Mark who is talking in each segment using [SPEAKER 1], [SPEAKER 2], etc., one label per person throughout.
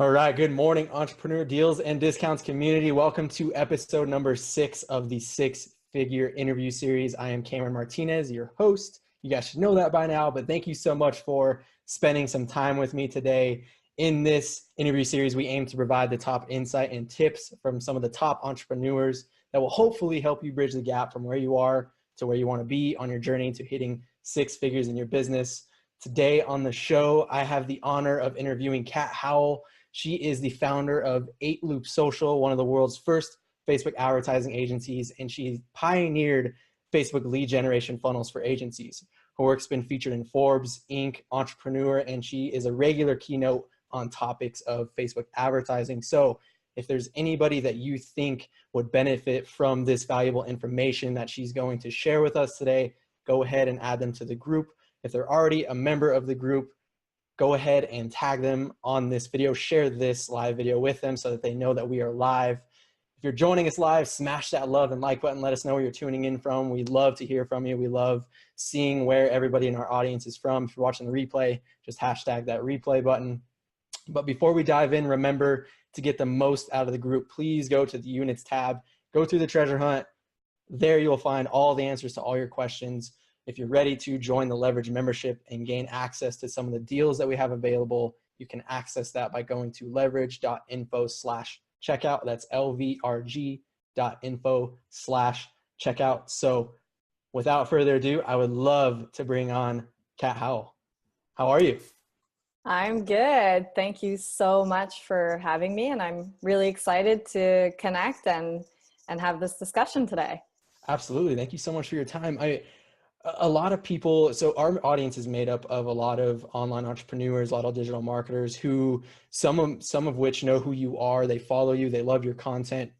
[SPEAKER 1] All right. Good morning, entrepreneur deals and discounts community. Welcome to episode number 6 of the six-figure interview series. I am Cameron Martinez, your host. You guys should know that by now, but thank you so much for spending some time with me today. In this interview series, we aim to provide the top insight and tips from some of the top entrepreneurs that will hopefully help you bridge the gap from where you are to where you want to be on your journey to hitting 6 figures in your business. Today on the show, I have the honor of interviewing Cat Howell. She is the founder of 8 Loop Social, one of the world's first Facebook advertising agencies, and she pioneered Facebook lead generation funnels for agencies. Her work's been featured in Forbes, Inc., Entrepreneur, and she is a regular keynote on topics of Facebook advertising. So if there's anybody that you think would benefit from this valuable information that she's going to share with us today, go ahead and add them to the group. If they're already a member of the group, go ahead and tag them on this video, share this live video with them so that they know that we are live. If you're joining us live, smash that love and like button. Let us know where you're tuning in from. We love to hear from you. We love seeing where everybody in our audience is from. If you're watching the replay, just hashtag that replay button. But before we dive in, remember to get the most out of the group. Please go to the units tab, go through the treasure hunt. There you'll find all the answers to all your questions. If you're ready to join the Leverage membership and gain access to some of the deals that we have available, you can access that by going to leverage.info/checkout. That's LVRG.info/checkout. So without further ado, I would love to bring on Cat Howell. How are you?
[SPEAKER 2] I'm good. Thank you so much for having me. And I'm really excited to connect and have this discussion today.
[SPEAKER 1] Absolutely. Thank you so much for your time. A lot of people, so our audience is made up of a lot of online entrepreneurs, a lot of digital marketers who some of which know who you are, they follow you, they love your content.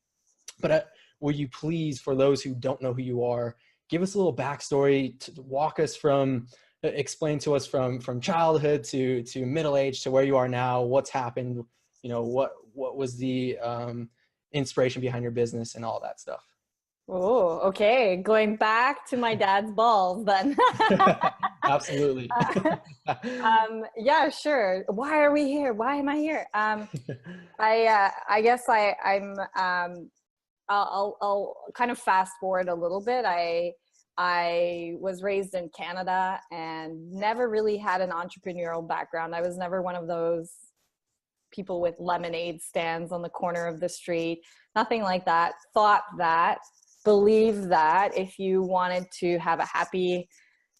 [SPEAKER 1] But will you please, for those who don't know who you are, give us a little backstory to walk us from, explain to us from childhood to middle age to where you are now, what's happened, you know, what was the inspiration behind your business and all that stuff.
[SPEAKER 2] Oh, okay. Going back to my dad's balls then.
[SPEAKER 1] Absolutely.
[SPEAKER 2] Yeah, sure. Why are we here? Why am I here? I guess I'll kind of fast forward a little bit. I was raised in Canada and never really had an entrepreneurial background. I was never one of those people with lemonade stands on the corner of the street. Nothing like that. Believe that if you wanted to have a happy,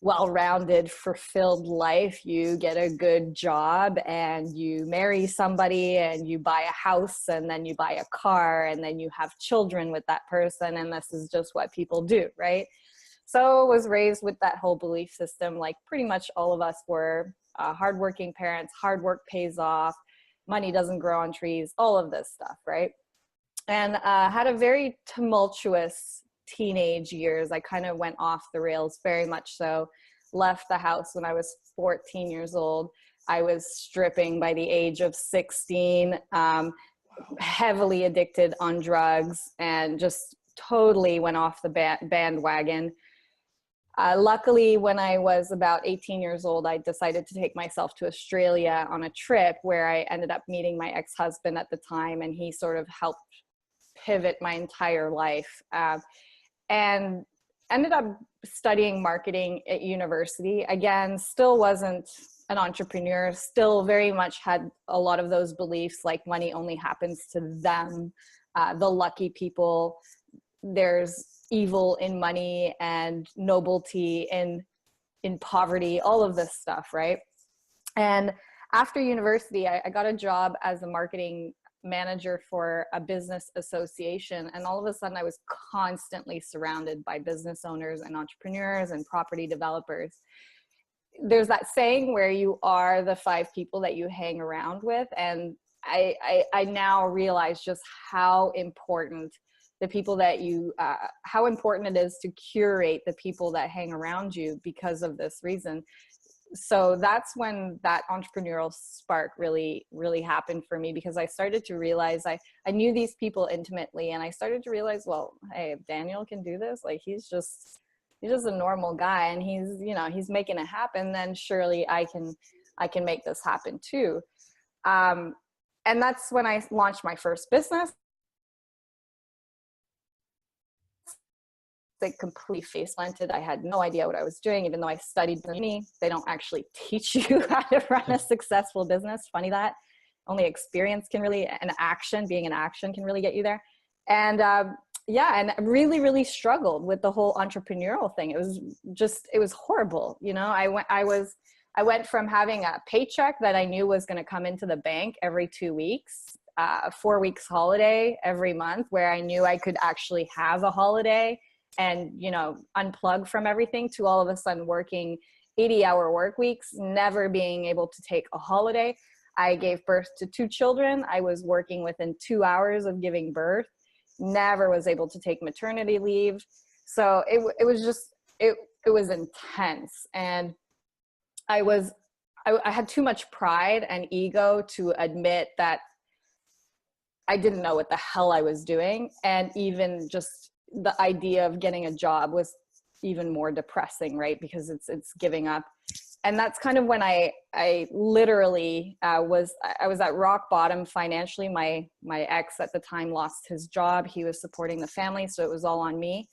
[SPEAKER 2] well-rounded, fulfilled life, you get a good job and you marry somebody and you buy a house and then you buy a car and then you have children with that person, and this is just what people do, right? So I was raised with that whole belief system, like pretty much all of us were. Hardworking parents, hard work pays off, money doesn't grow on trees, all of this stuff, right? And had a very tumultuous teenage years. I kind of went off the rails, very much so. Left the house when I was 14 years old. I was stripping by the age of 16, heavily addicted on drugs, and just totally went off the bandwagon. Luckily, when I was about 18 years old, I decided to take myself to Australia on a trip where I ended up meeting my ex-husband at the time, and he sort of helped pivot my entire life, and ended up studying marketing at university. Again, still wasn't an entrepreneur, still very much had a lot of those beliefs like money only happens to them, the lucky people. There's evil in money and nobility in poverty, all of this stuff, right? And after university, I got a job as a marketing manager for a business association, and all of a sudden I was constantly surrounded by business owners and entrepreneurs and property developers. There's that saying where you are the 5 people that you hang around with, and I now realize just how important the people that you how important it is to curate the people that hang around you because of this reason. So that's when that entrepreneurial spark really happened for me, because I started to realize I knew these people intimately, and I started to realize, well, hey, if Daniel can do this, like he's just a normal guy and he's making it happen, then surely I can make this happen too. And that's when I launched my first business. They completely face planted. I had no idea what I was doing, even though I studied in uni. They don't actually teach you how to run a successful business. Funny that. Only experience can really, and action, being in action can really get you there. And and really, really struggled with the whole entrepreneurial thing. It was horrible. You know, I went from having a paycheck that I knew was going to come into the bank every 2 weeks, 4 weeks holiday every month, where I knew I could actually have a holiday and, you know, unplug from everything, to all of a sudden working 80-hour work weeks, never being able to take a holiday. I gave birth to 2 children. I was working within 2 hours of giving birth, never was able to take maternity leave. So it was intense. And I had too much pride and ego to admit that I didn't know what the hell I was doing. And even just the idea of getting a job was even more depressing, right? Because it's giving up. And that's kind of when I literally was at rock bottom financially. My ex at the time lost his job. He was supporting the family, so it was all on me.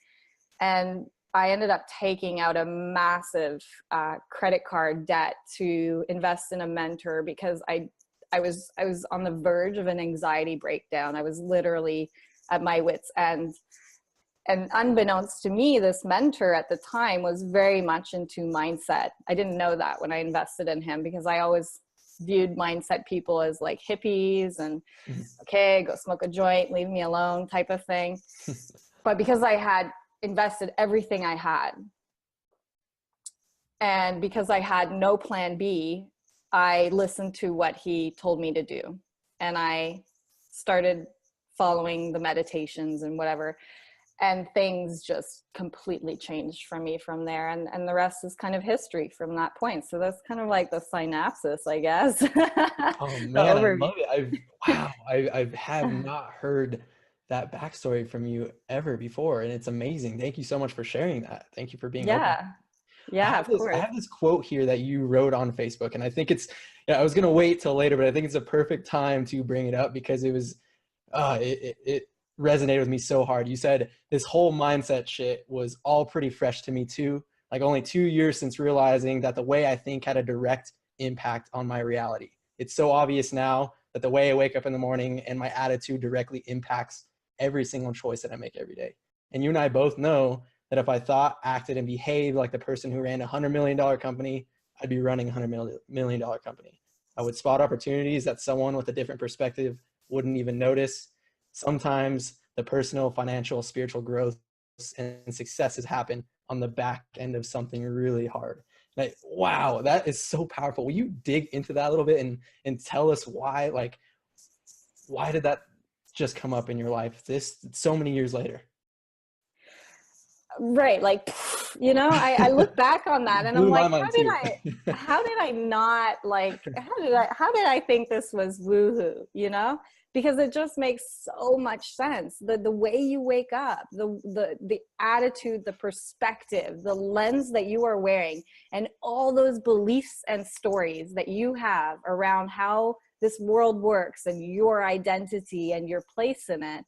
[SPEAKER 2] And I ended up taking out a massive credit card debt to invest in a mentor, because I was on the verge of an anxiety breakdown. I was literally at my wit's end. And unbeknownst to me, this mentor at the time was very much into mindset. I didn't know that when I invested in him, because I always viewed mindset people as like hippies and, okay, go smoke a joint, leave me alone type of thing. But because I had invested everything I had, and because I had no plan B, I listened to what he told me to do. And I started following the meditations and whatever. And things just completely changed for me from there. And the rest is kind of history from that point. So that's kind of like the synopsis, I guess.
[SPEAKER 1] Oh man, I love it. I have not heard that backstory from you ever before. And it's amazing. Thank you so much for sharing that. Thank you for being open.
[SPEAKER 2] Yeah, of course.
[SPEAKER 1] I have this quote here that you wrote on Facebook, and I think it's, I was going to wait till later, but I think it's a perfect time to bring it up, because it was, it resonated with me so hard. You said, this whole mindset shit was all pretty fresh to me too. Like, only 2 years since realizing that the way I think had a direct impact on my reality. It's so obvious now that the way I wake up in the morning and my attitude directly impacts every single choice that I make every day. And you and I both know that if I thought, acted, and behaved like the person who ran a $100 million company, I'd be running a $100 million company. I would spot opportunities that someone with a different perspective wouldn't even notice. Sometimes the personal, financial, spiritual growth and successes happen on the back end of something really hard. Like, wow, that is so powerful. Will you dig into that a little bit and tell us why, like, why did that just come up in your life so many years later?
[SPEAKER 2] Right. Like, you know, I look back on that and I'm like, how did I not like, how did I think this was woohoo, you know? Because it just makes so much sense. The way you wake up, the attitude, the perspective, the lens that you are wearing, and all those beliefs and stories that you have around how this world works and your identity and your place in it,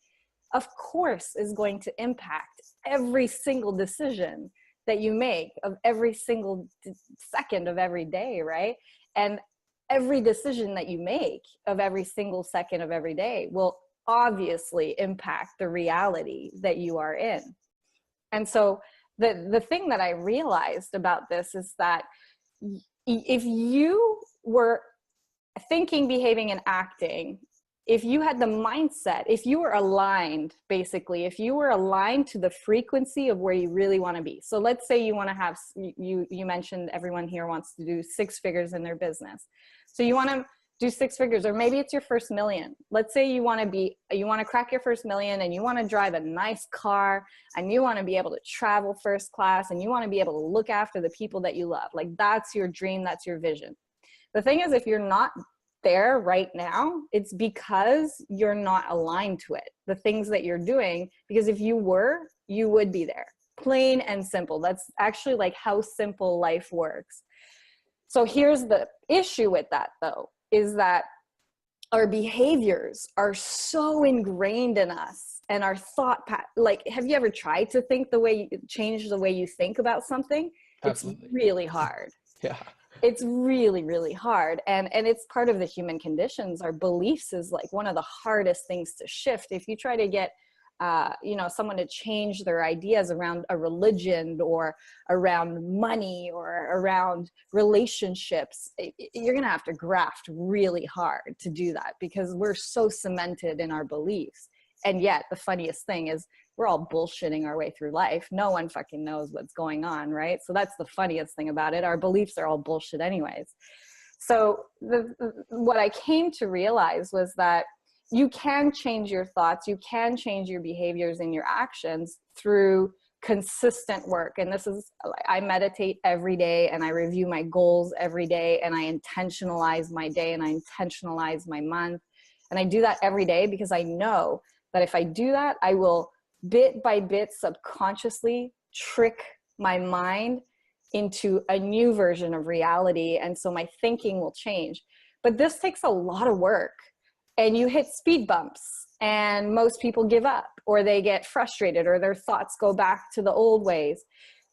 [SPEAKER 2] of course, is going to impact every single decision that you make of every single second of every day, right? And every decision that you make of every single second of every day will obviously impact the reality that you are in. And so the thing that I realized about this is that if you were thinking, behaving, and acting, if you had the mindset, if you were aligned, basically, if you were aligned to the frequency of where you really want to be. So let's say you want to have, you mentioned everyone here wants to do 6 figures in their business. So you want to do 6 figures, or maybe it's your first million. Let's say you want to crack your first million, and you want to drive a nice car, and you want to be able to travel first class, and you want to be able to look after the people that you love. Like, that's your dream, that's your vision. The thing is, if you're not there right now, it's because you're not aligned to it, the things that you're doing, because if you were, you would be there. Plain and simple. That's actually like how simple life works. So here's the issue with that, though, is that our behaviors are so ingrained in us, and our like, have you ever tried to change the way you think about something?
[SPEAKER 1] Absolutely.
[SPEAKER 2] It's really hard.
[SPEAKER 1] Yeah.
[SPEAKER 2] It's really, really hard. And it's part of the human conditions. Our beliefs is like one of the hardest things to shift. If you try to get someone to change their ideas around a religion or around money or around relationships, you're going to have to graft really hard to do that, because we're so cemented in our beliefs. And yet the funniest thing is we're all bullshitting our way through life. No one fucking knows what's going on, right? So that's the funniest thing about it. Our beliefs are all bullshit anyways. So what I came to realize was that you can change your thoughts, you can change your behaviors and your actions through consistent work. And this is, I meditate every day, and I review my goals every day, and I intentionalize my day, and I intentionalize my month. And I do that every day because I know that if I do that, I will bit by bit subconsciously trick my mind into a new version of reality. And so my thinking will change. But this takes a lot of work. And you hit speed bumps, and most people give up, or they get frustrated, or their thoughts go back to the old ways.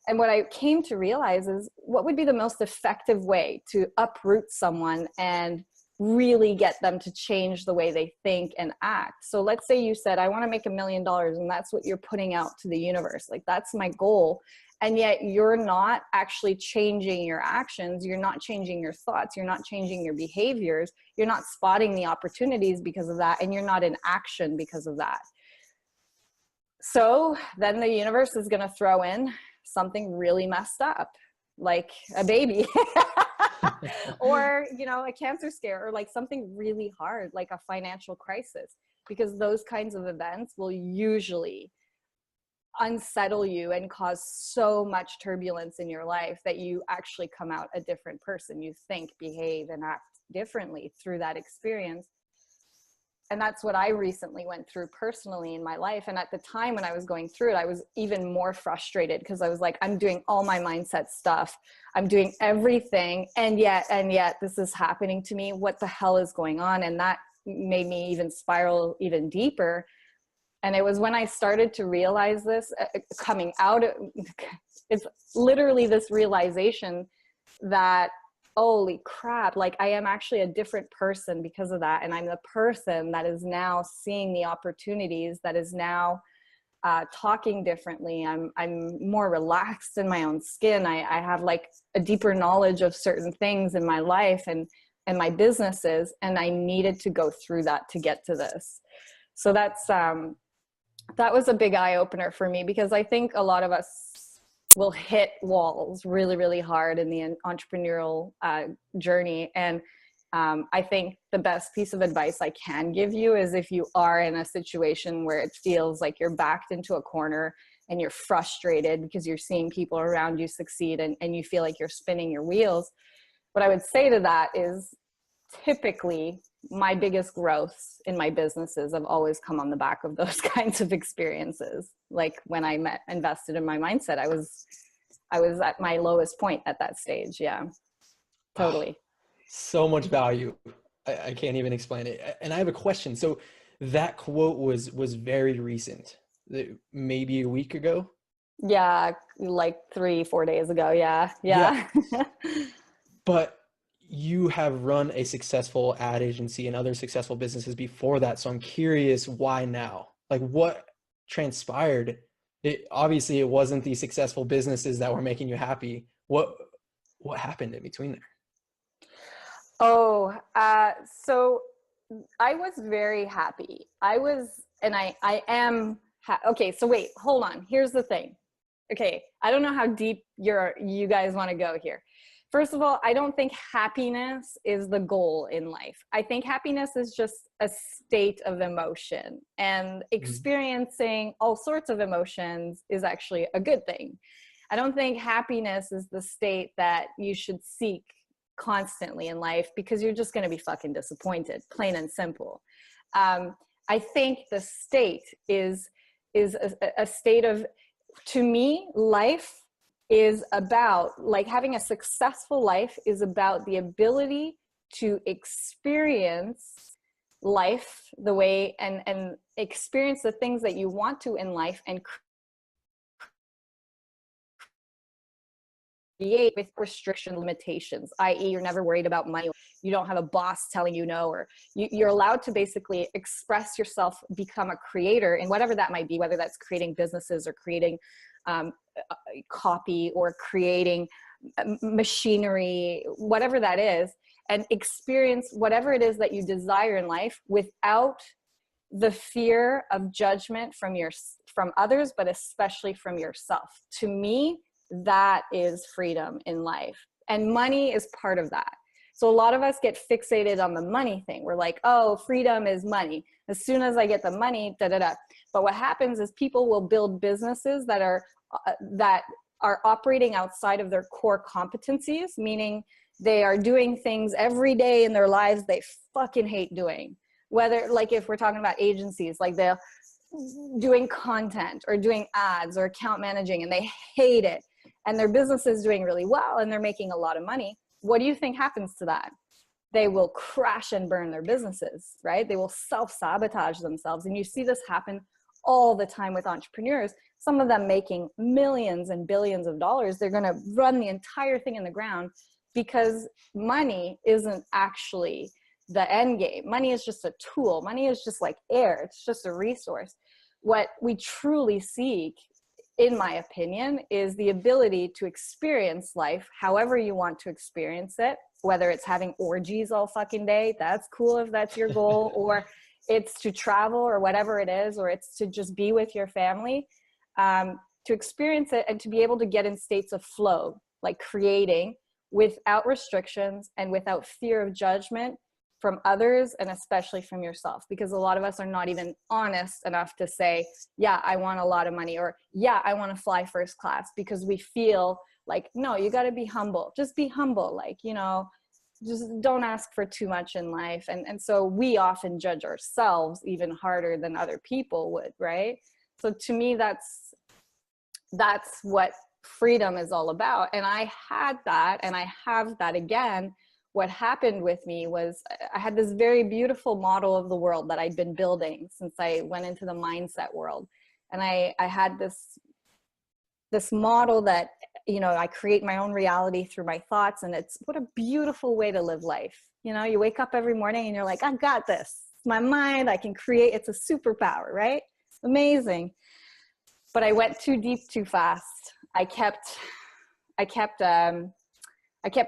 [SPEAKER 2] And what I came to realize is, what would be the most effective way to uproot someone and really get them to change the way they think and act? So let's say you said, I want to make $1 million, and that's what you're putting out to the universe. Like, that's my goal. And yet you're not actually changing your actions. You're not changing your thoughts. You're not changing your behaviors. You're not spotting the opportunities because of that. And you're not in action because of that. So then the universe is going to throw in something really messed up, like a baby or, a cancer scare, or like something really hard, like a financial crisis, because those kinds of events will usually unsettle you and cause so much turbulence in your life that you actually come out a different person. You think, behave, and act differently through that experience. And that's what I recently went through personally in my life. And at the time when I was going through it, I was even more frustrated, because I was like, I'm doing all my mindset stuff. I'm doing everything. And yet this is happening to me. What the hell is going on? And that made me even spiral even deeper. And it was when I started to realize this, coming out, it's literally this realization that, holy crap, like, I am actually a different person because of that. And I'm the person that is now seeing the opportunities, that is now talking differently. I'm more relaxed in my own skin. I have like a deeper knowledge of certain things in my life and my businesses. And I needed to go through that to get to this. So that was a big eye opener for me, because I think a lot of us will hit walls really, really hard in the entrepreneurial journey. And I think the best piece of advice I can give you is, if you are in a situation where it feels like you're backed into a corner and you're frustrated because you're seeing people around you succeed, and you feel like you're spinning your wheels, what I would say to that is, typically my biggest growths in my businesses have always come on the back of those kinds of experiences. Like when I invested in my mindset, I was at my lowest point at that stage. Yeah, totally.
[SPEAKER 1] So much value. I can't even explain it. And I have a question. So that quote was very recent, maybe a week ago.
[SPEAKER 2] Yeah, like 3-4 days ago. Yeah.
[SPEAKER 1] But you have run a successful ad agency and other successful businesses before that. So I'm curious, why now? Like, what transpired? Obviously it wasn't the successful businesses that were making you happy. What happened in between there?
[SPEAKER 2] So I was very happy. Okay, so wait, hold on. Here's the thing. Okay, I don't know how deep you guys want to go here. First of all, I don't think happiness is the goal in life. I think happiness is just a state of emotion, and experiencing all sorts of emotions is actually a good thing. I don't think happiness is the state that you should seek constantly in life, because you're just going to be fucking disappointed, plain and simple. I think the state is a state of, to me, life is about, like, having a successful life is about the ability to experience life the way and experience the things that you want to in life and create with restriction limitations, i.e. you're never worried about money, you don't have a boss telling you no, or you're allowed to basically express yourself, become a creator in whatever that might be, whether that's creating businesses or creating copy or creating machinery, whatever that is, and experience whatever it is that you desire in life without the fear of judgment from others, but especially from yourself. To me, that is freedom in life. And money is part of that. So a lot of us get fixated on the money thing. We're like, oh, freedom is money. As soon as I get the money, da da da. But what happens is people will build businesses that are operating outside of their core competencies, meaning they are doing things every day in their lives they fucking hate doing. Whether, like, if we're talking about agencies, like they're doing content or doing ads or account managing and they hate it, and their business is doing really well and they're making a lot of money. What do you think happens to that? They will crash and burn their businesses, right? They will self-sabotage themselves. And you see this happen all the time with entrepreneurs. Some of them making millions and billions of dollars. They're going to run the entire thing in the ground because money isn't actually the end game. Money is just a tool. Money is just like air. It's just a resource. What we truly seek, in my opinion, is the ability to experience life however you want to experience it, whether it's having orgies all fucking day, that's cool if that's your goal, or it's to travel or whatever it is, or it's to just be with your family, to experience it and to be able to get in states of flow, like creating without restrictions and without fear of judgment from others, and especially from yourself, because a lot of us are not even honest enough to say, yeah, I want a lot of money, or yeah, I want to fly first class, because we feel like, no, you got to be humble. Just be humble. Like, you know, just don't ask for too much in life. And so we often judge ourselves even harder than other people would, right? So to me, that's what freedom is all about. And I had that, and I have that again. What happened with me was I had this very beautiful model of the world that I'd been building since I went into the mindset world. And I had this model that, you know, I create my own reality through my thoughts. And it's what a beautiful way to live life. You know, you wake up every morning and you're like, I got this. It's my mind. I can create. It's a superpower, right? Amazing. But I went too deep too fast. I kept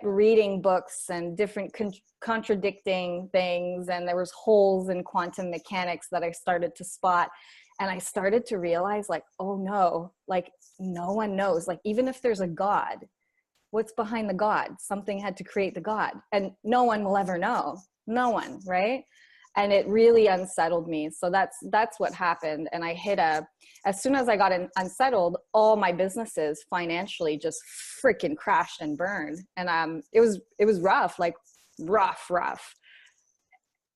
[SPEAKER 2] reading books and different contradicting things, and there was holes in quantum mechanics that I started to spot. And I started to realize, like, oh no, like no one knows. Like, even if there's a God, what's behind the God? Something had to create the God, and no one will ever know. No one, right? And it really unsettled me. So that's what happened. And I hit as soon as I got unsettled, all my businesses financially just freaking crashed and burned. And it was rough, like rough.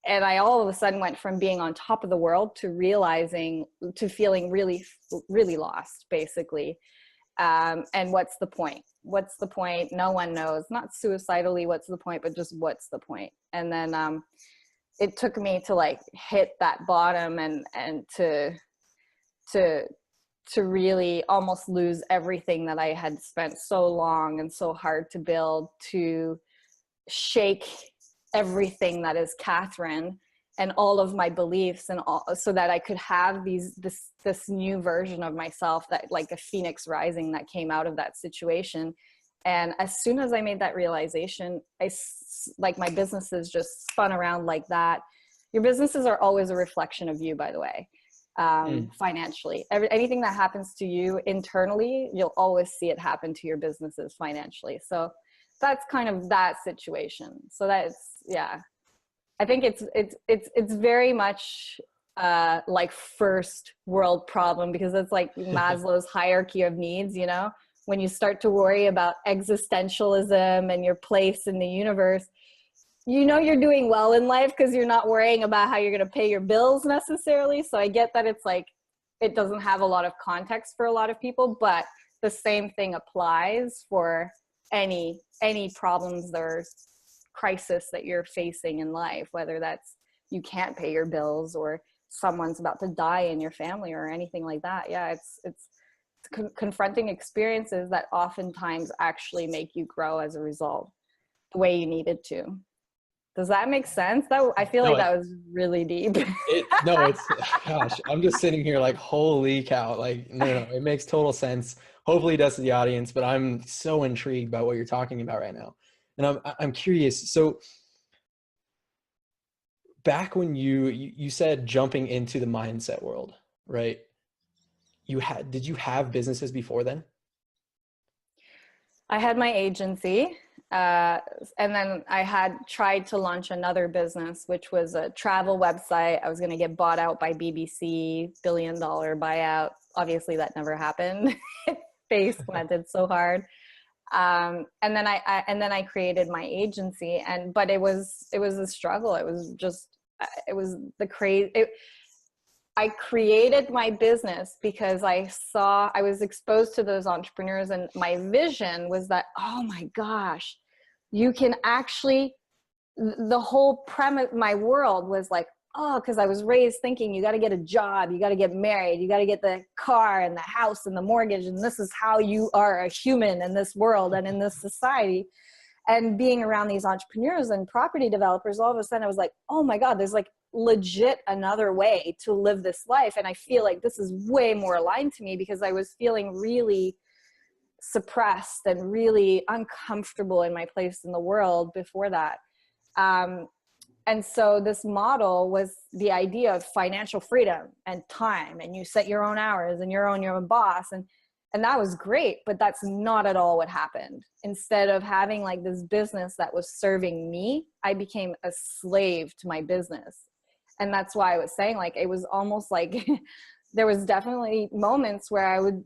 [SPEAKER 2] And I all of a sudden went from being on top of the world to feeling really, really lost, basically. And what's the point? What's the point? No one knows. Not suicidally, what's the point, but just what's the point? And then it took me to like hit that bottom and to really almost lose everything that I had spent so long and so hard to build, to shake everything that is Catherine and all of my beliefs, and all, so that I could have this new version of myself, that like a phoenix rising that came out of that situation. And as soon as I made that realization, like my businesses just spun around like that. Your businesses are always a reflection of you, by the way, financially. Anything that happens to you internally, you'll always see it happen to your businesses financially. So that's kind of that situation. So that's, yeah, I think it's very much like first world problem, because it's like Maslow's hierarchy of needs, you know? When you start to worry about existentialism and your place in the universe, you know you're doing well in life because you're not worrying about how you're going to pay your bills necessarily. So I get that it's like, it doesn't have a lot of context for a lot of people, but the same thing applies for any problems or crisis that you're facing in life, whether that's you can't pay your bills, or someone's about to die in your family or anything like that. Yeah, it's confronting experiences that oftentimes actually make you grow as a result, the way you needed to. Does that make sense? I feel
[SPEAKER 1] No,
[SPEAKER 2] like that was really deep.
[SPEAKER 1] no, it's, gosh, I'm just sitting here like, holy cow. Like, no, it makes total sense. Hopefully it does to the audience, but I'm so intrigued by what you're talking about right now. And I'm curious. So back when you said jumping into the mindset world, right? Did you have businesses before then?
[SPEAKER 2] I had my agency, and then I had tried to launch another business, which was a travel website. I was going to get bought out by BBC, billion-dollar buyout. Obviously, that never happened. Face planted so hard. And then I created my agency, but it was a struggle. It was the crazy. I created my business because I was exposed to those entrepreneurs, and my vision was that, oh my gosh, you can actually, the whole premise, my world was like, oh, because I was raised thinking you got to get a job, you got to get married, you got to get the car and the house and the mortgage, and this is how you are a human in this world and in this society. And being around these entrepreneurs and property developers, all of a sudden I was like, oh my God, there's like legit another way to live this life. And I feel like this is way more aligned to me, because I was feeling really suppressed and really uncomfortable in my place in the world before that. And so this model was the idea of financial freedom and time, and you set your own hours and you're your own boss. And that was great, but that's not at all what happened. Instead of having like this business that was serving me, I became a slave to my business. And that's why I was saying, like, it was almost like there was definitely moments where I would,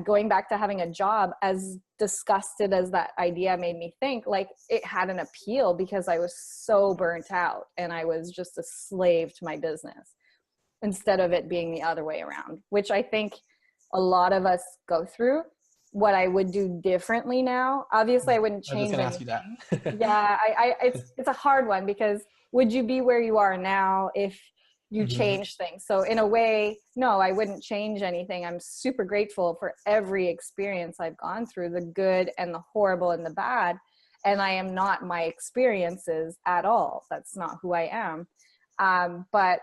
[SPEAKER 2] going back to having a job, as disgusted as that idea made me think, like it had an appeal because I was so burnt out and I was just a slave to my business, instead of it being the other way around, which I think a lot of us go through. What I would do differently now, obviously I wouldn't change
[SPEAKER 1] I was just
[SPEAKER 2] anything.
[SPEAKER 1] gonna ask you that.
[SPEAKER 2] Yeah, it's a hard one, because would you be where you are now if you change things? So in a way, no, I wouldn't change anything. I'm super grateful for every experience I've gone through, the good and the horrible and the bad. And I am not my experiences at all. That's not who I am. But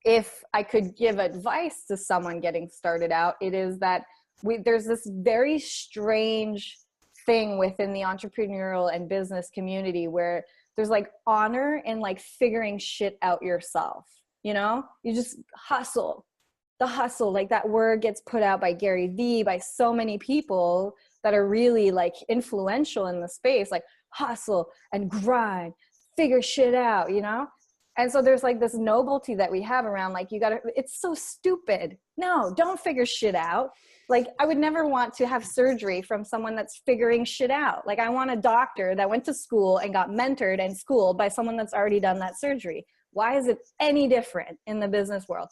[SPEAKER 2] if I could give advice to someone getting started out, it is that there's this very strange thing within the entrepreneurial and business community where there's like honor in like figuring shit out yourself. You know, you just hustle. The hustle, like that word gets put out by Gary Vee, by so many people that are really like influential in the space, like hustle and grind, figure shit out, you know? And so there's like this nobility that we have around, like, you gotta, it's so stupid. No, don't figure shit out. Like, I would never want to have surgery from someone that's figuring shit out. Like, I want a doctor that went to school and got mentored and schooled by someone that's already done that surgery. Why is it any different in the business world?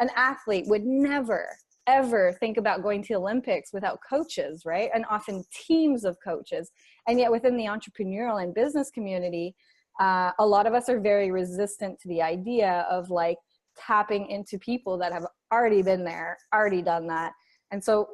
[SPEAKER 2] An athlete would never, ever think about going to the Olympics without coaches, right? And often teams of coaches. And yet within the entrepreneurial and business community, a lot of us are very resistant to the idea of like tapping into people that have already been there, already done that. And so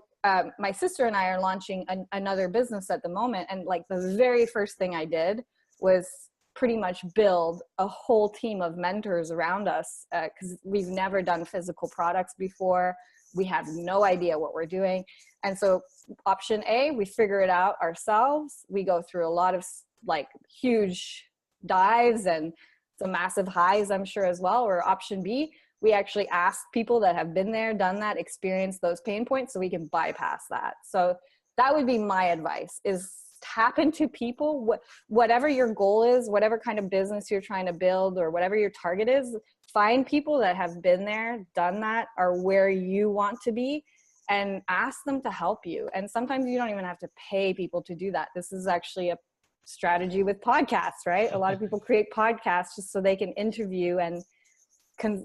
[SPEAKER 2] my sister and I are launching another business at the moment. And like the very first thing I did was pretty much build a whole team of mentors around us, because we've never done physical products before. We have no idea what we're doing. And so option A, we figure it out ourselves. We go through a lot of like huge dives and some massive highs, I'm sure, as well. Or option B, we actually ask people that have been there, done that, experienced those pain points, so we can bypass that. So that would be my advice, is tap into people. Whatever your goal is, whatever kind of business you're trying to build, or whatever your target is, find people that have been there, done that, are where you want to be, and ask them to help you. And sometimes you don't even have to pay people to do that. This is actually a strategy with podcasts, right? A lot of people create podcasts just so they can interview and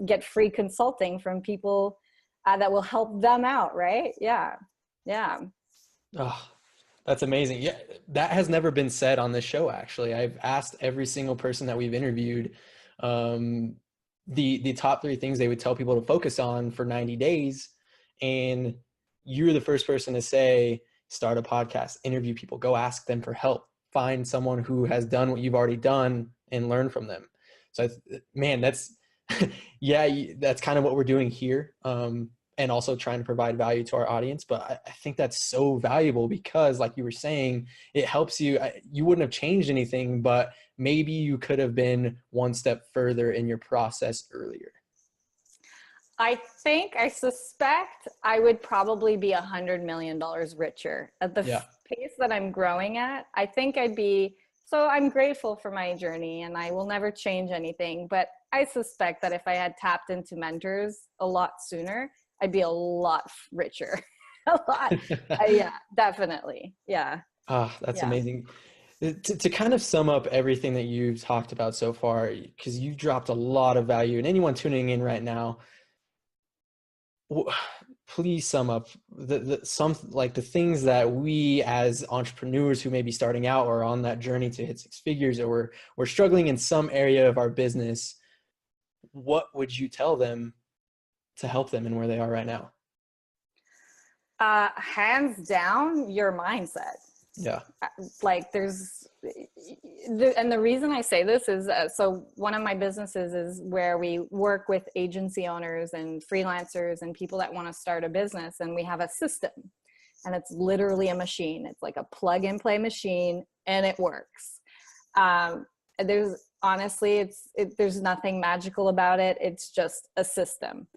[SPEAKER 2] get free consulting from people that will help them out, right? Yeah.
[SPEAKER 1] Oh, that's amazing. Yeah, that has never been said on this show, actually. I've asked every single person that we've interviewed, the top 3 things they would tell people to focus on for 90 days. And you're the first person to say, start a podcast, interview people, go ask them for help, find someone who has done what you've already done and learn from them. So man, that's, yeah, that's kind of what we're doing here. And also trying to provide value to our audience. But I think that's so valuable because, like you were saying, it helps you. You wouldn't have changed anything, but maybe you could have been one step further in your process earlier.
[SPEAKER 2] I suspect I would probably be $100 million richer at the pace that I'm growing at. I think I'd be, so I'm grateful for my journey and I will never change anything. But I suspect that if I had tapped into mentors a lot sooner, I'd be a lot richer. A lot. Yeah, definitely. Yeah.
[SPEAKER 1] That's amazing. To kind of sum up everything that you've talked about so far, because you've dropped a lot of value, and anyone tuning in right now, please sum up the things that we as entrepreneurs who may be starting out or on that journey to hit 6 figures, or we're struggling in some area of our business. What would you tell them to help them in where they are right now?
[SPEAKER 2] Hands down, your mindset.
[SPEAKER 1] Yeah.
[SPEAKER 2] Like and the reason I say this is, so one of my businesses is where we work with agency owners and freelancers and people that want to start a business. And we have a system, and it's literally a machine. It's like a plug and play machine, and it works. There's honestly, there's nothing magical about it. It's just a system.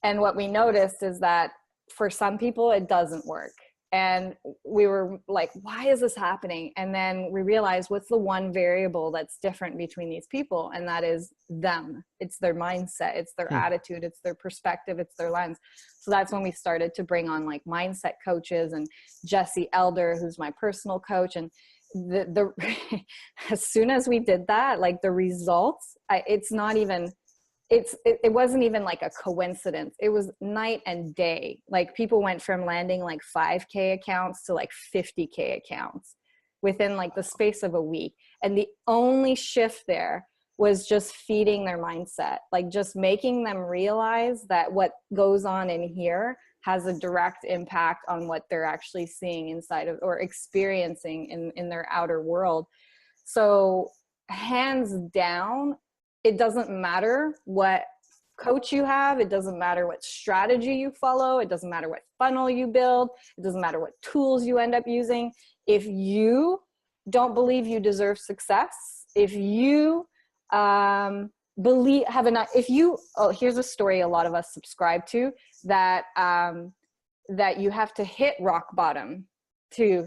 [SPEAKER 2] And what we noticed is that for some people, it doesn't work. And we were like, why is this happening? And then we realized, what's the one variable that's different between these people? And that is them. It's their mindset. It's their attitude. It's their perspective. It's their lens. So that's when we started to bring on like mindset coaches, and Jesse Elder, who's my personal coach. And the as soon as we did that, like the results, it wasn't even like a coincidence. It was night and day. Like people went from landing like 5K accounts to like 50K accounts within like the space of a week. And the only shift there was just feeding their mindset, like just making them realize that what goes on in here has a direct impact on what they're actually seeing inside of or experiencing in their outer world. So hands down, it doesn't matter what coach you have. It doesn't matter what strategy you follow. It doesn't matter what funnel you build. It doesn't matter what tools you end up using. If you don't believe you deserve success, if you here's a story a lot of us subscribe to, that you have to hit rock bottom to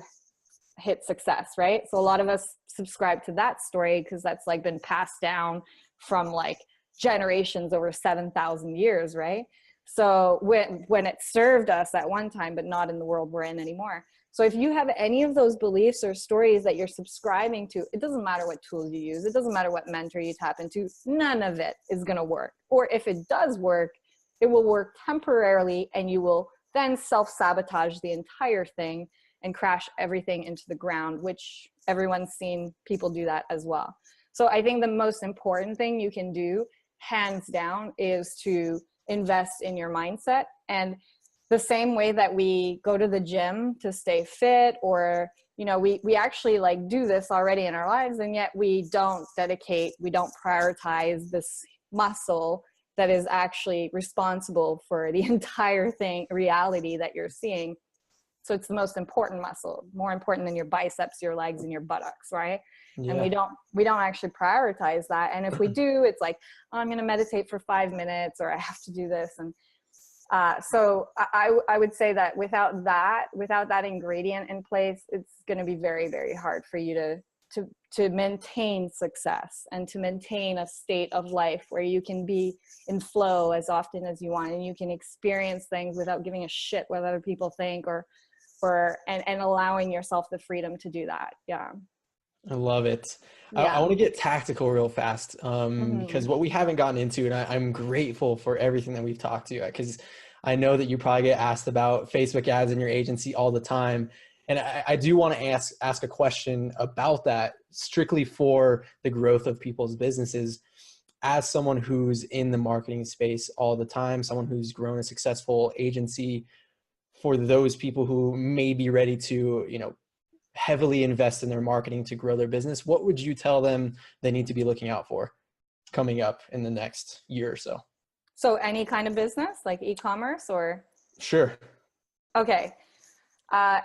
[SPEAKER 2] hit success, right? So a lot of us subscribe to that story because that's like been passed down from like generations over 7,000 years, right? So when it served us at one time, but not in the world we're in anymore. So if you have any of those beliefs or stories that you're subscribing to, it doesn't matter what tools you use. It doesn't matter what mentor you tap into. None of it is going to work. Or if it does work, it will work temporarily, and you will then self-sabotage the entire thing and crash everything into the ground, which everyone's seen people do that as well. So I think the most important thing you can do, hands down, is to invest in your mindset. And the same way that we go to the gym to stay fit, or, you know, we actually like do this already in our lives, and yet we don't prioritize this muscle that is actually responsible for the entire reality that you're seeing. So it's the most important muscle, more important than your biceps, your legs, and your buttocks, right? Yeah. And we don't actually prioritize that. And if we do, it's like, oh, I'm going to meditate for 5 minutes, or I have to do this. And so I would say that without that ingredient in place, it's going to be very, very hard for you to maintain success and to maintain a state of life where you can be in flow as often as you want, and you can experience things without giving a shit what other people think, and allowing yourself the freedom to do that. Yeah.
[SPEAKER 1] I love it.
[SPEAKER 2] Yeah.
[SPEAKER 1] I want to get tactical real fast, because what we haven't gotten into, and I'm grateful for everything that we've talked to, because I know that you probably get asked about Facebook ads in your agency all the time. And I do want to ask a question about that, strictly for the growth of people's businesses. as someone who's in the marketing space all the time, someone who's grown a successful agency, for those people who may be ready to, heavily invest in their marketing to grow their business, what would you tell them they need to be looking out for coming up in the next year or so?
[SPEAKER 2] So any kind of business, like e-commerce or?
[SPEAKER 1] Sure.
[SPEAKER 2] Okay.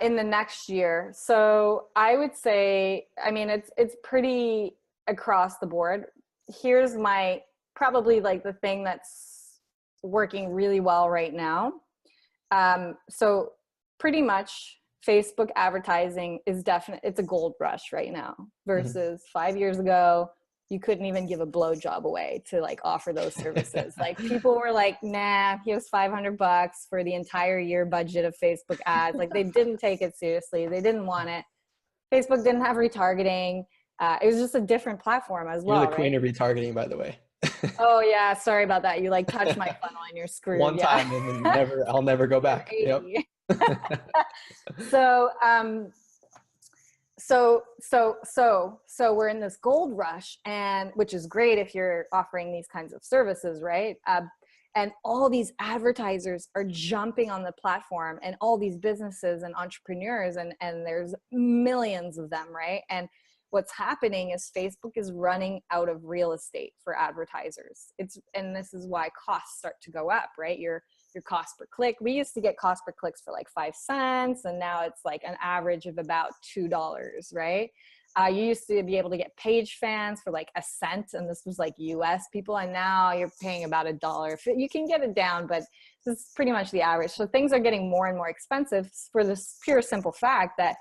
[SPEAKER 2] In the next year. So I would say, I mean, it's pretty across the board. Here's my, probably like the thing that's working really well right now. So pretty much Facebook advertising is it's a gold rush right now versus 5 years ago. You couldn't even give a blowjob away to like offer those services. Like people were like, nah, here's $500 for the entire year budget of Facebook ads. Like they didn't take it seriously. They didn't want it. Facebook didn't have retargeting. It was just a different platform as well.
[SPEAKER 1] You're the queen of retargeting, by the way.
[SPEAKER 2] Oh yeah, sorry about that. You like touched my funnel and you're screwed.
[SPEAKER 1] One time and then I'll never go back. Yep.
[SPEAKER 2] So we're in this gold rush, and which is great if you're offering these kinds of services, right? And all these advertisers are jumping on the platform, and all these businesses and entrepreneurs, and there's millions of them, right? And what's happening is Facebook is running out of real estate for advertisers. And this is why costs start to go up, right? Your cost per click. We used to get cost per clicks for like 5 cents, and now it's like an average of about $2, right? You used to be able to get page fans for like a cent, and this was like US people, and now you're paying about $1. You can get it down, but this is pretty much the average. So things are getting more and more expensive for this pure simple fact that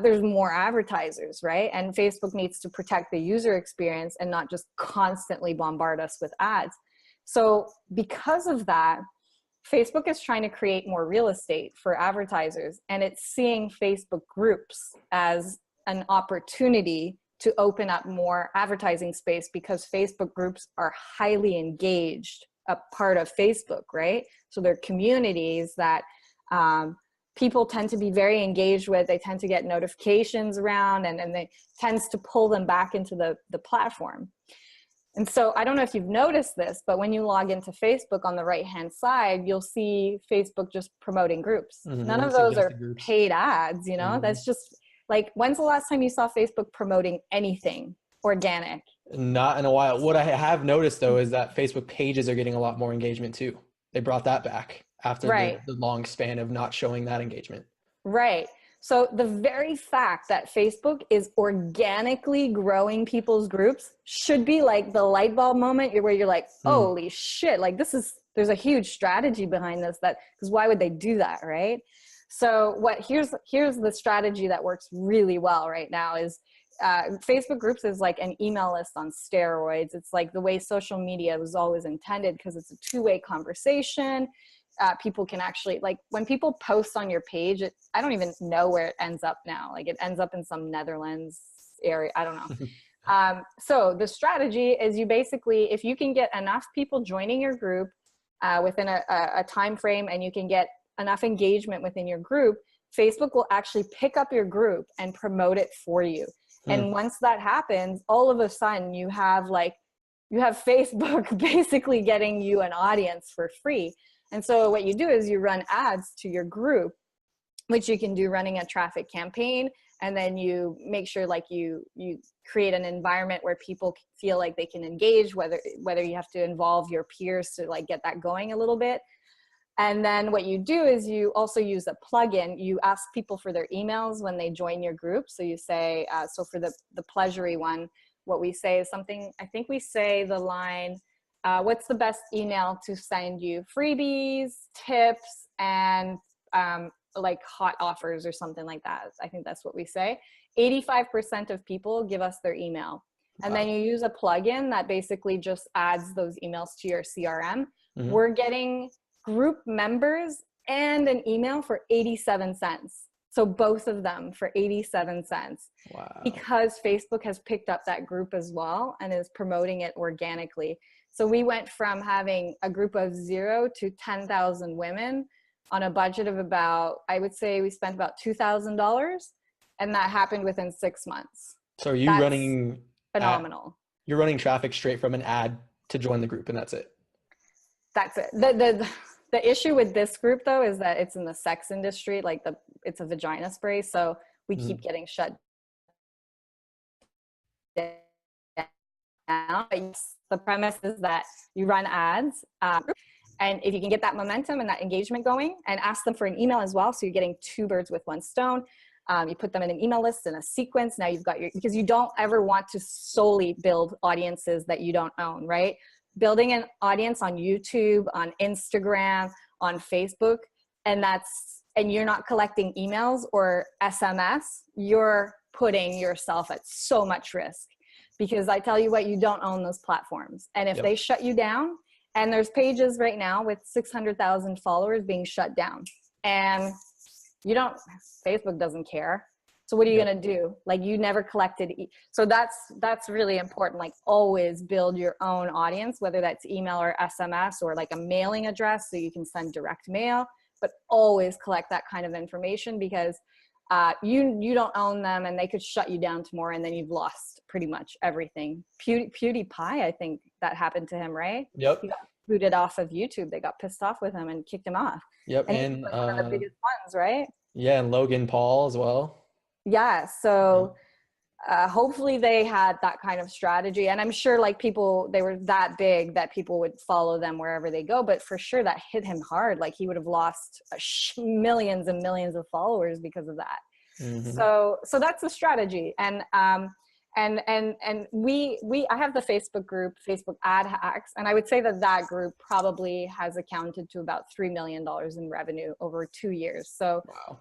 [SPEAKER 2] there's more advertisers, right? And Facebook needs to protect the user experience and not just constantly bombard us with ads. So because of that, Facebook is trying to create more real estate for advertisers, and it's seeing Facebook groups as an opportunity to open up more advertising space because Facebook groups are highly engaged, a part of Facebook, right? So they're communities that people tend to be very engaged with. They tend to get notifications around, and they tends to pull them back into the platform. And so I don't know if you've noticed this, but when you log into Facebook on the right-hand side, you'll see Facebook just promoting groups. None of those are paid ads, That's just like, when's the last time you saw Facebook promoting anything organic?
[SPEAKER 1] Not in a while. What I have noticed though is that Facebook pages are getting a lot more engagement too. They brought that back after the long span of not showing that engagement. Right.
[SPEAKER 2] So the very fact that Facebook is organically growing people's groups should be like the light bulb moment where you're like, holy shit, like there's a huge strategy behind this, because why would they do that, right? So here's the strategy that works really well right now is Facebook groups is like an email list on steroids. It's like the way social media was always intended, because it's a two-way conversation. People can actually, like, when people post on your page, I don't even know where it ends up now. Like, it ends up in some Netherlands area. I don't know. So the strategy is you basically, if you can get enough people joining your group within a time frame, and you can get enough engagement within your group, Facebook will actually pick up your group and promote it for you. And once that happens, all of a sudden you have Facebook basically getting you an audience for free. And so what you do is you run ads to your group, which you can do running a traffic campaign. And then you make sure like you create an environment where people feel like they can engage, whether you have to involve your peers to like get that going a little bit. And then what you do is you also use a plugin. You ask people for their emails when they join your group. So you say, so for the Pleasury one, what we say is something, I think we say the line, what's the best email to send you freebies, tips, and like hot offers or something like that. I think that's what we say. 85% of people give us their email. And then you use a plugin that basically just adds those emails to your CRM. We're getting group members and an email for 87 cents. So both of them for 87 cents.
[SPEAKER 1] Wow.
[SPEAKER 2] Because Facebook has picked up that group as well and is promoting it organically. So we went from having a group of 0 to 10,000 women on a budget of about, I would say we spent about $2,000, and that happened within 6 months.
[SPEAKER 1] So are you running
[SPEAKER 2] phenomenal?
[SPEAKER 1] You're running traffic straight from an ad to join the group and that's it.
[SPEAKER 2] That's it. The issue with this group though is that it's in the sex industry, like it's a vagina spray, so we keep getting shut down. The premise is that you run ads, and if you can get that momentum and that engagement going, and ask them for an email as well, so you're getting two birds with one stone. You put them in an email list in a sequence. Now you've got because you don't ever want to solely build audiences that you don't own, right? Building an audience on YouTube, on Instagram, on Facebook, and you're not collecting emails or SMS, you're putting yourself at so much risk, because I tell you what, you don't own those platforms. And if they shut you down, and there's pages right now with 600,000 followers being shut down, and Facebook doesn't care. So what are you going to do? Like, you never collected. So that's really important. Like, always build your own audience, whether that's email or SMS or like a mailing address so you can send direct mail, but always collect that kind of information, because you don't own them and they could shut you down tomorrow and then you've lost pretty much everything. PewDiePie, I think that happened to him, right?
[SPEAKER 1] Yep.
[SPEAKER 2] He got booted off of YouTube. They got pissed off with him and kicked him off.
[SPEAKER 1] Yep.
[SPEAKER 2] And like one of the biggest ones, right?
[SPEAKER 1] Yeah. And Logan Paul as well.
[SPEAKER 2] Yeah. So hopefully they had that kind of strategy. And I'm sure like they were that big that people would follow them wherever they go. But for sure that hit him hard. Like, he would have lost millions and millions of followers because of that. Mm-hmm. So that's the strategy. And I have the Facebook group, Facebook Ad Hacks, and I would say that group probably has accounted to about $3 million in revenue over 2 years. So wow.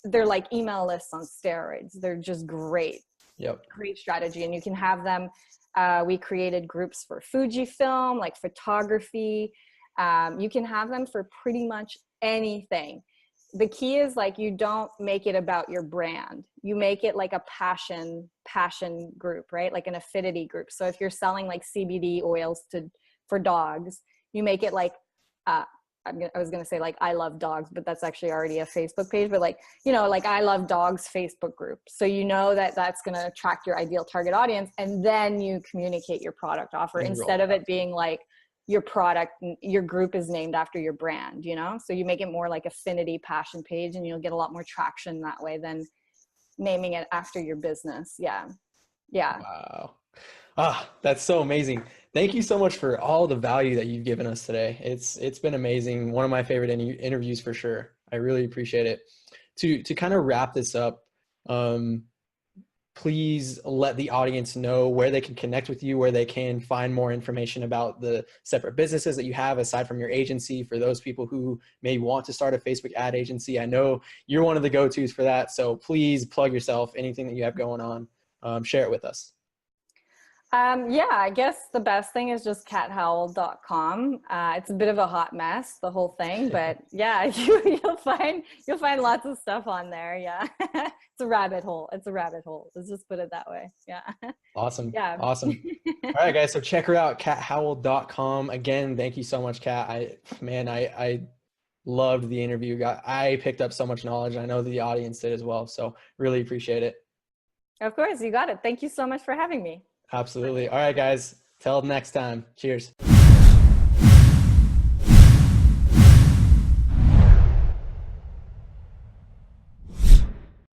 [SPEAKER 2] They're like email lists on steroids. They're just great. Yep. Great strategy. And you can have them. We created groups for Fujifilm, like photography. You can have them for pretty much anything. The key is, like, you don't make it about your brand. You make it like a passion group, right? Like an affinity group. So if you're selling like CBD oils for dogs, you make it like, I was going to say like I Love Dogs, but that's actually already a Facebook page, but like, like I Love Dogs Facebook group. So that's going to attract your ideal target audience. And then you communicate your product offer instead of it being like your product, your group is named after your brand, so you make it more like affinity passion page, and you'll get a lot more traction that way than naming it after your business. Yeah.
[SPEAKER 1] Wow. That's so amazing. Thank you so much for all the value that you've given us today. It's been amazing. One of my favorite interviews for sure. I really appreciate it. To kind of wrap this up, please let the audience know where they can connect with you, where they can find more information about the separate businesses that you have aside from your agency, for those people who may want to start a Facebook ad agency. I know you're one of the go-tos for that. So please plug yourself, anything that you have going on, share it with us.
[SPEAKER 2] I guess the best thing is just cathowell.com. It's a bit of a hot mess, the whole thing, but yeah, you'll find lots of stuff on there. Yeah. It's a rabbit hole. Let's just put it that way. Yeah.
[SPEAKER 1] Awesome.
[SPEAKER 2] Yeah.
[SPEAKER 1] Awesome. All right, guys. So check her out, cathowell.com. Again, thank you so much, Cat. I loved the interview. I picked up so much knowledge. I know the audience did as well. So really appreciate it.
[SPEAKER 2] Of course, you got it. Thank you so much for having me.
[SPEAKER 1] Absolutely. All right, guys. Till next time. Cheers.